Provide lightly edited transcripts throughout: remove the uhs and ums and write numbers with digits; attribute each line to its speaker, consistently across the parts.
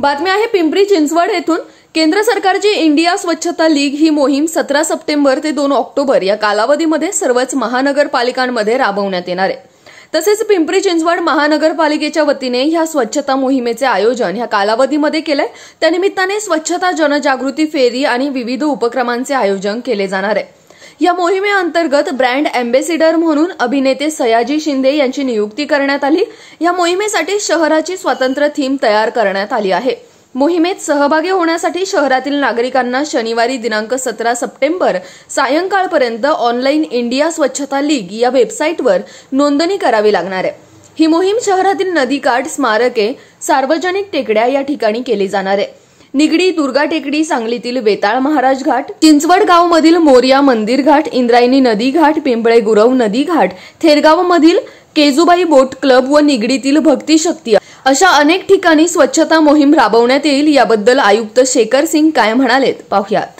Speaker 1: बातमी आहे पिंपरी चिंचवड येथून। केंद्र सरकारची इंडिया स्वच्छता लीग ही मोहीम 17 सप्टेंबर ते 2 ऑक्टोबर या कालावधीमध्ये सर्वच महानगरपालिकांमध्ये राबवण्यात येणार आहे। तसेच पिंपरी चिंचवड महानगरपालिकेच्या वतीने ह्या स्वच्छता मोहिमेचे आयोजन ह्या कालावधीमध्ये केले। त्यानिमित्ताने स्वच्छता जनजागृती फेरी आणि विविध उपक्रमांचे आयोजन केले जाणार आहे। या मोहिमेअंतर्गत ब्रँड अँबॅसेडर म्हणून अभिनेते सयाजी शिंदे यांची नियुक्ती करण्यात आली। या मोहिमेसाठी शहराची स्वतंत्र थीम तयार करण्यात आली आहे। मोहिमेत सहभागी होण्यासाठी शहरातील नागरिकांना शनिवारी दिनांक 17 सप्टेंबर सायंकाळपर्यंत ऑनलाईन इंडिया स्वच्छता लीग या वेबसाईटवर नोंदणी करावी लागणार आहे। ही मोहीम शहरातील नदीकाठ, स्मारके, सार्वजनिक टेकड्या या ठिकाणी केली जाणार आहे। निगडी दुर्गा टेकडी, सांगलीतील वेताळ महाराज घाट, चिंचवड गावमधील मोर्या मंदिर घाट, इंद्रायणी नदी घाट, पिंपळे गुरव नदी घाट, थेरगावमधील केजुबाई बोट क्लब व निगडीतील भक्ती शक्ती अशा अनेक ठिकाणी स्वच्छता मोहीम राबवण्यात येईल। याबद्दल आयुक्त शेखर सिंग काय म्हणालेत पाहूयात।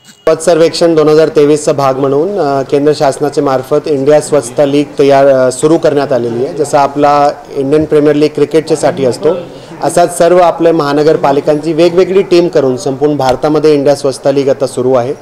Speaker 2: स्वच्छ सर्वेक्षण 2023 चा भाग म्हणून केंद्र शासनाच्या मार्फत इंडिया स्वच्छता लीग सुरू करण्यात आलेली आहे। जसा आपला इंडियन प्रीमियर लीग क्रिकेटच्या साठी असतो, असाच सर्व आपल्या महानगरपालिकांची वेगवेगळी टीम करून संपूर्ण भारतामध्ये इंडिया स्वच्छता लीग आता सुरू आहे।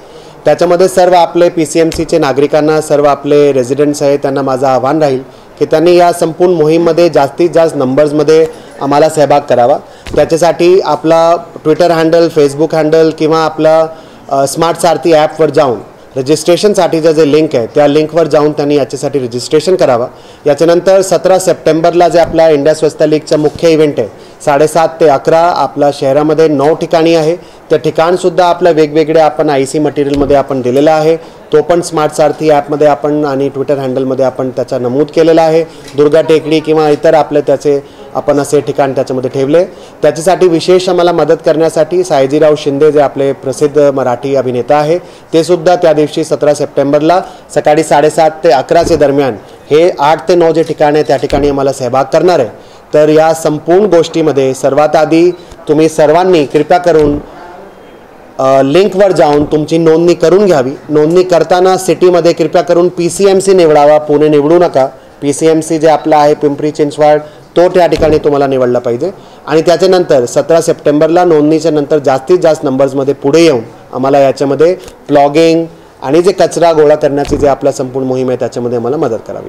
Speaker 2: त्याच्यामध्ये सर्व आपले पीसीएमसीचे नागरिकांना, सर्व आपले रेजिडेंट्स आहेत, त्यांना माझं आव्हान राहील की त्यांनी या संपूर्ण मोहीममध्ये जास्तीत जास्त नंबर्समध्ये आम्हाला सहभाग करावा। त्याच्यासाठी आपला ट्विटर हँडल, फेसबुक हँडल किंवा आपला स्मार्ट सारथी ॲपवर जाऊन रजिस्ट्रेशनसाठीचं जे लिंक आहे त्या लिंकवर जाऊन त्यांनी याच्यासाठी रजिस्ट्रेशन करावा। याच्यानंतर 17 सप्टेंबरला जे आपला इंडिया स्वच्छता लीगचा मुख्य इव्हेंट आहे 7:30 ते 11 आपल्या शहरामध्ये 9 ठिकाणी आहे। त्या ठिकाणसुद्धा आपल्या वेगवेगळ्या आपण आयसी मटेरियलमध्ये आपण दिलेला आहे। तो पण स्मार्ट सारथी ॲपमध्ये आपण आणि ट्विटर हँडलमध्ये आपण त्याचा नमूद केलेला आहे। दुर्गा टेकडी किंवा इतर आपले त्याचे आपण असे ठिकाण त्याच्यामध्ये ठेवले। त्याच्यासाठी विशेष आम्हाला मदत करण्यासाठी सयाजीराव शिंदे जे आपले प्रसिद्ध मराठी अभिनेता आहे ते सुद्धा त्या दिवशी 17 सप्टेंबरला सकाळी 7:30 ते 11 दरम्यान हे 8 ते 9 जे ठिकाण आहे त्या ठिकाणी आम्हाला सहभाग करणार आहे। तर या संपूर्ण गोष्टीमध्ये सर्वात आधी तुम्ही सर्वांनी कृपया करून लिंकवर जाऊन तुमची नोंदणी करून घ्यावी। नोंदणी करताना सिटीमध्ये कृपया करून पीसीएमसी निवडावा, पुणे निवडू नका। पीसीएमसी जे आपला आहे पिंपरी चिंचवड तो त्या ठिकाणी तुम्हाला निवडला पाहिजे। आणि त्याच्यानंतर 17 सप्टेंबरला नोंदणीच्या नंतर जास्तीत जास्त नंबर्समध्ये पुढे येऊन आम्हाला याच्यामध्ये प्लॉगिंग आणि जे कचरा गोळा करण्याची जे आपला संपूर्ण मोहीम आहे त्याच्यामध्ये आम्हाला मदत करावी।